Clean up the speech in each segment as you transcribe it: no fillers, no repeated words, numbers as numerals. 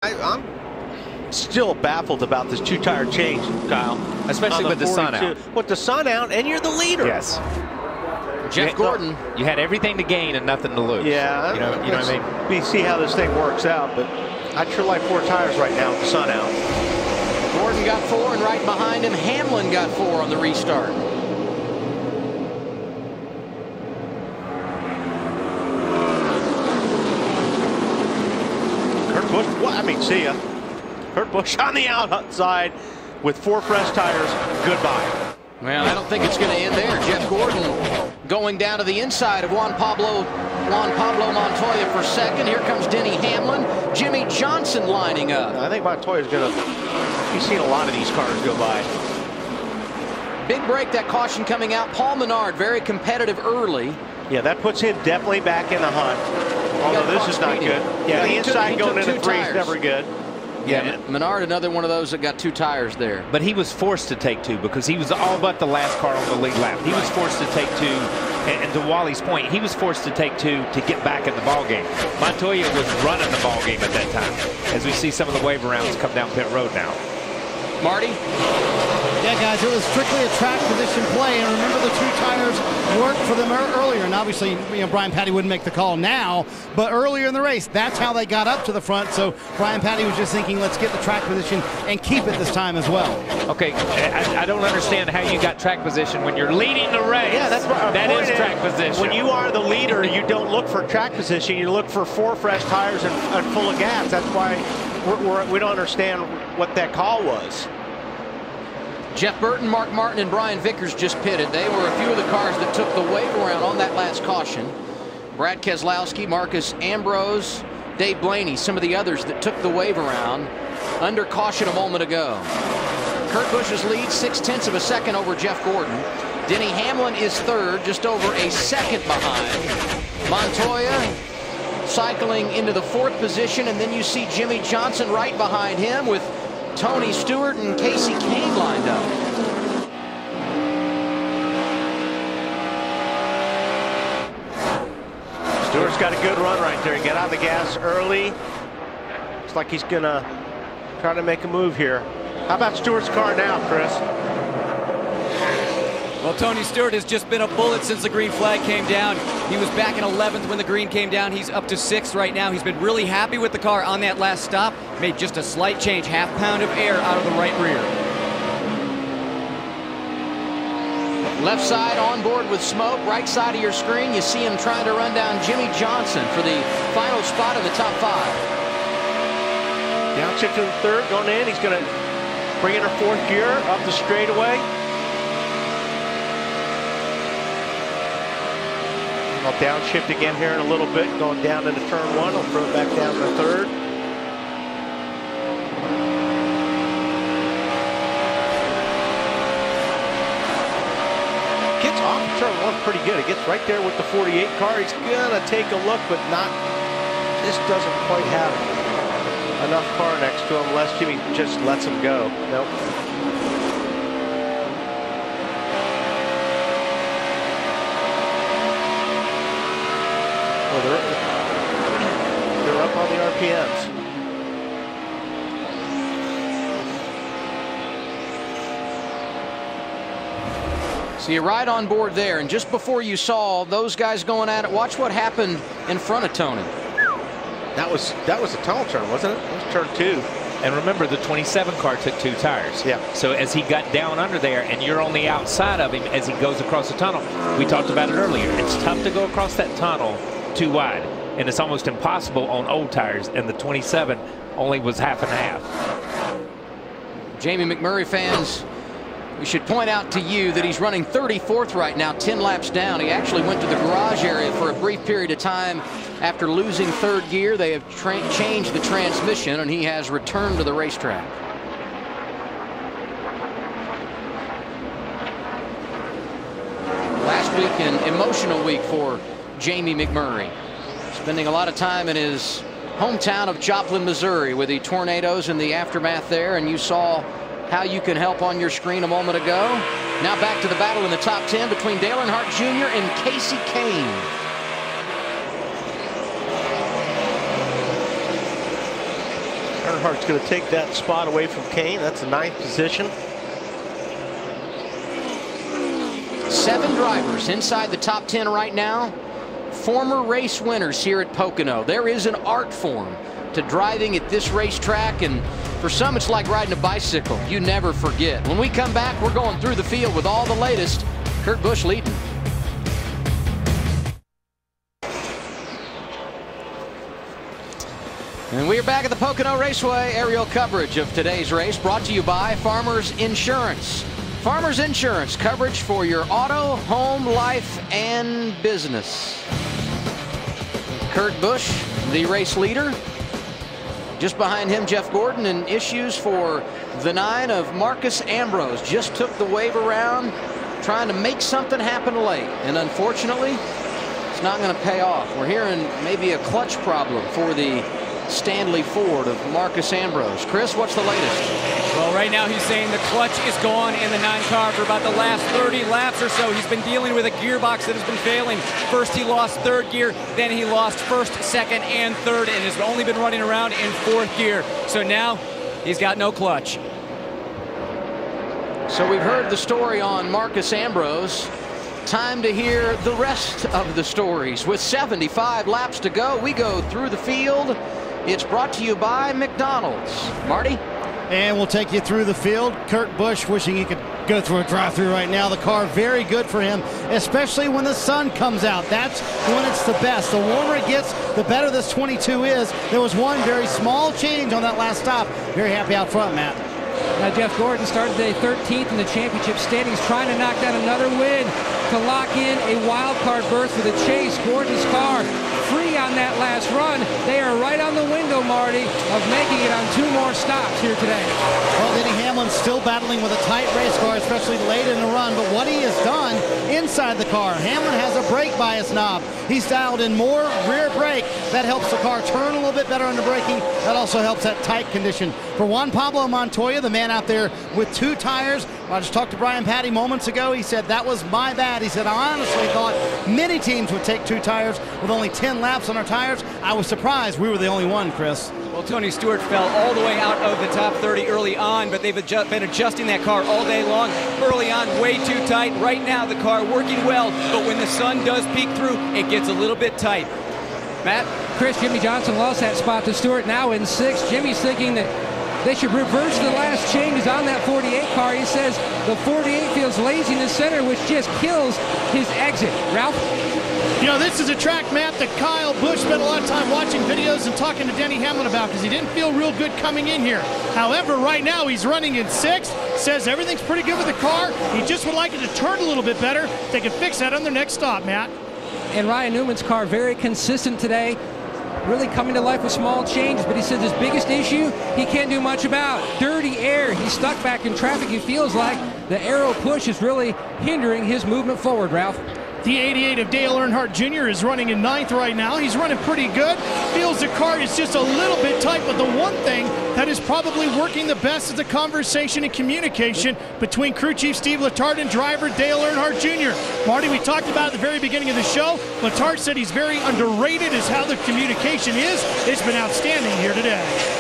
I'm still baffled about this two-tire change, Kyle. Especially with the sun out. With the sun out, and you're the leader. Yes. Jeff Gordon, you had everything to gain and nothing to lose. Yeah. You know what I mean? We see how this thing works out, but I'd sure like 4 tires right now with the sun out. Gordon got 4, and right behind him, Hamlin got 4 on the restart. See ya. Kurt Busch on the outside with 4 fresh tires. Goodbye. Well, I don't think it's going to end there. Jeff Gordon going down to the inside of Juan Pablo Montoya for second. Here comes Denny Hamlin. Jimmy Johnson lining up. I think Montoya's going to. You've seen a lot of these cars go by. Big break, that caution coming out. Paul Menard, very competitive early. Yeah, that puts him definitely back in the hunt. Although this is not good. Yeah, the inside going into 3 is never good. Yeah, Menard, another one of those that got 2 tires there. But he was forced to take 2 because he was all but the last car on the lead lap. He was forced to take 2, and to Wally's point, he was forced to take 2 to get back in the ball game. Montoya was running the ball game at that time, as we see some of the wave rounds come down pit road now. Marty? Yeah, guys, it was strictly a track position play, and remember the 2 tires worked for them earlier, and obviously, Brian Patty wouldn't make the call now, but earlier in the race, that's how they got up to the front, so Brian Patty was just thinking, let's get the track position and keep it this time as well. Okay, I don't understand how you got track position when you're leading the race. Yeah, that's right. That is track position. When you are the leader, you don't look for track position, you look for 4 fresh tires and full of gas. That's why we don't understand what that call was. Jeff Burton, Mark Martin, and Brian Vickers just pitted. They were a few of the cars that took the wave around on that last caution. Brad Keselowski, Marcus Ambrose, Dave Blaney, some of the others that took the wave around under caution a moment ago. Kurt Busch's lead, 0.6 of a second over Jeff Gordon. Denny Hamlin is 3rd, just over a second behind. Montoya cycling into the 4th position, and then you see Jimmy Johnson right behind him with Tony Stewart and Casey Kane lined up. Stewart's got a good run right there. He got out of the gas early. Looks like he's gonna try to make a move here. How about Stewart's car now, Chris? Well, Tony Stewart has just been a bullet since the green flag came down. He was back in 11th when the green came down. He's up to 6th right now. He's been really happy with the car on that last stop. Made just a slight change, ½ pound of air out of the right rear. Left side on board with smoke. Right side of your screen, you see him trying to run down Jimmy Johnson for the final spot in the top 5. Downshift to the 3rd, going in. He's going to bring in her 4th gear up the straightaway. I'll downshift again here in a little bit, going down into turn 1. I'll throw it back down to the 3rd. Gets off turn 1 pretty good. It gets right there with the 48 car. He's gonna take a look, but not. This doesn't quite have enough car next to him, unless Jimmy just lets him go. Nope. They're up on the RPMs. So you're right on board there, and just before you saw those guys going at it, watch what happened in front of Tony. That was a tunnel turn, wasn't it? It was turn 2. And remember, the 27 car took 2 tires. Yeah. So as he got down under there, and you're on the outside of him as he goes across the tunnel, we talked about it earlier. It's tough to go across that tunnel too wide, and it's almost impossible on old tires, and the 27 only was half and half. Jamie McMurray fans, we should point out to you that he's running 34th right now, 10 laps down. He actually went to the garage area for a brief period of time after losing 3rd gear. They have changed the transmission, and he has returned to the racetrack. Last week, an emotional week for Jamie McMurray. Spending a lot of time in his hometown of Joplin, Missouri, with the tornadoes and the aftermath there, and you saw how you can help on your screen a moment ago. Now back to the battle in the top 10 between Dale Earnhardt Jr. and Casey Kane. Earnhardt's going to take that spot away from Kane. That's the 9th position. 7 drivers inside the top 10 right now. Former race winners here at Pocono. There is an art form to driving at this racetrack, and for some it's like riding a bicycle. You never forget. When we come back, we're going through the field with all the latest. Kurt Busch leading. And we are back at the Pocono Raceway. Aerial coverage of today's race brought to you by Farmers Insurance. Farmers Insurance, coverage for your auto, home, life, and business. Kurt Busch, the race leader. Just behind him, Jeff Gordon, and issues for the 9 of Marcus Ambrose. Just took the wave around, trying to make something happen late. And unfortunately, it's not going to pay off. We're hearing maybe a clutch problem for the Stanley Ford of Marcus Ambrose. Chris, what's the latest? Well, right now he's saying the clutch is gone in the 9 car for about the last 30 laps or so. He's been dealing with a gearbox that has been failing. First he lost 3rd gear, then he lost 1st, 2nd, and 3rd, and has only been running around in 4th gear. So now he's got no clutch. So we've heard the story on Marcus Ambrose. Time to hear the rest of the stories. With 75 laps to go, we go through the field. It's brought to you by McDonald's. Marty? And we'll take you through the field. Kurt Busch wishing he could go through a drive-through right now. The car very good for him, especially when the sun comes out. That's when it's the best. The warmer it gets, the better this 22 is. There was one very small change on that last stop. Very happy out front, Matt. Now Jeff Gordon started today 13th in the championship standings, trying to knock down another win to lock in a wild card berth for the chase. Gordon's car free on that last run. They are right on the window, Marty, of making it on 2 more stops here today. Well, Denny Hamlin's still battling with a tight race car, especially late in the run. But what he has done inside the car, Hamlin has a brake bias knob. He's dialed in more rear brake. That helps the car turn a little bit better under braking. That also helps that tight condition. For Juan Pablo Montoya, the man out there with 2 tires, I just talked to Brian Patty moments ago. He said, that was my bad. He said, I honestly thought many teams would take 2 tires with only 10 laps on our tires. I was surprised we were the only one, Chris. Well, Tony Stewart fell all the way out of the top 30 early on, but they've been adjusting that car all day long. Early on, way too tight. Right now, the car working well, but when the sun does peek through, it gets a little bit tight. Matt? Chris, Jimmy Johnson lost that spot to Stewart, now in 6th. Jimmy's thinking that they should reverse the last changes on that 48 car. He says the 48 feels lazy in the center, which just kills his exit. Ralph? You know, this is a track, Matt, that Kyle Busch spent a lot of time watching videos and talking to Denny Hamlin about because he didn't feel real good coming in here. However, right now he's running in 6th, says everything's pretty good with the car. He just would like it to turn a little bit better. They can fix that on their next stop, Matt. And Ryan Newman's car very consistent today, really coming to life with small changes, but he says his biggest issue he can't do much about. Dirty air. He's stuck back in traffic. He feels like the aero push is really hindering his movement forward, Ralph. The 88 of Dale Earnhardt Jr. is running in 9th right now. He's running pretty good. Feels the car is just a little bit tight, but the one thing that is probably working the best is the conversation and communication between crew chief Steve Letarte and driver Dale Earnhardt Jr. Marty, we talked about at the very beginning of the show. Letarte said he's very underrated as how the communication is. It's been outstanding here today.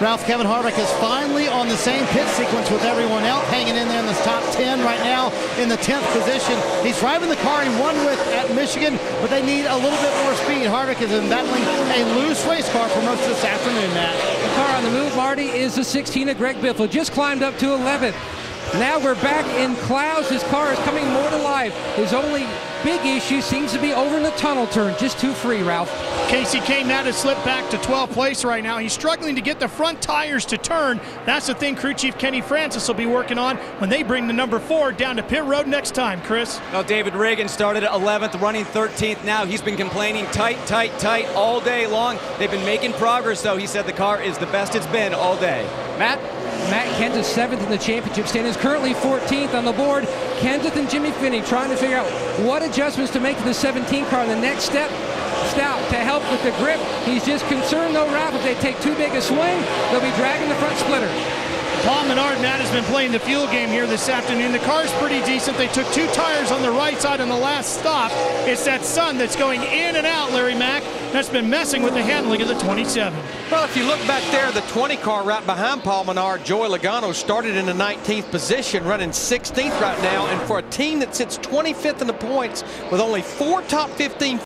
Ralph, Kevin Harvick is finally on the same pit sequence with everyone else, hanging in there in the top 10 right now in the 10th position. He's driving the car he won with at Michigan, but they need a little bit more speed. Harvick is battling a loose race car for most of this afternoon, Matt. The car on the move, Marty, is the 16 of Greg Biffle. Just climbed up to 11th. Now we're back in clouds. His car is coming more to life. His only big issue seems to be over in the tunnel turn. Just too free, Ralph. Casey Kane now has slipped back to 12th place right now. He's struggling to get the front tires to turn. That's the thing crew chief Kenny Francis will be working on when they bring the number 4 down to pit road next time, Chris. Well, David Reagan started at 11th, running 13th now. He's been complaining tight, tight, tight all day long. They've been making progress, though. He said the car is the best it's been all day. Matt Kenseth is 7th in the championship standings, currently 14th on the board. Kenseth and Jimmy Finney trying to figure out what adjustments to make to the 17 car on the next step to help with the grip. He's just concerned, though, Ralph, if they take too big a swing, they'll be dragging the front splitter. Paul Menard, Matt, has been playing the fuel game here this afternoon. The car's pretty decent. They took 2 tires on the right side on the last stop. It's that sun that's going in and out, Larry Mack. that's been messing with the handling of the 27. Well, if you look back there, the 20 car right behind Paul Menard, Joey Logano, started in the 19th position, running 16th right now. And for a team that sits 25th in the points with only 4 top 15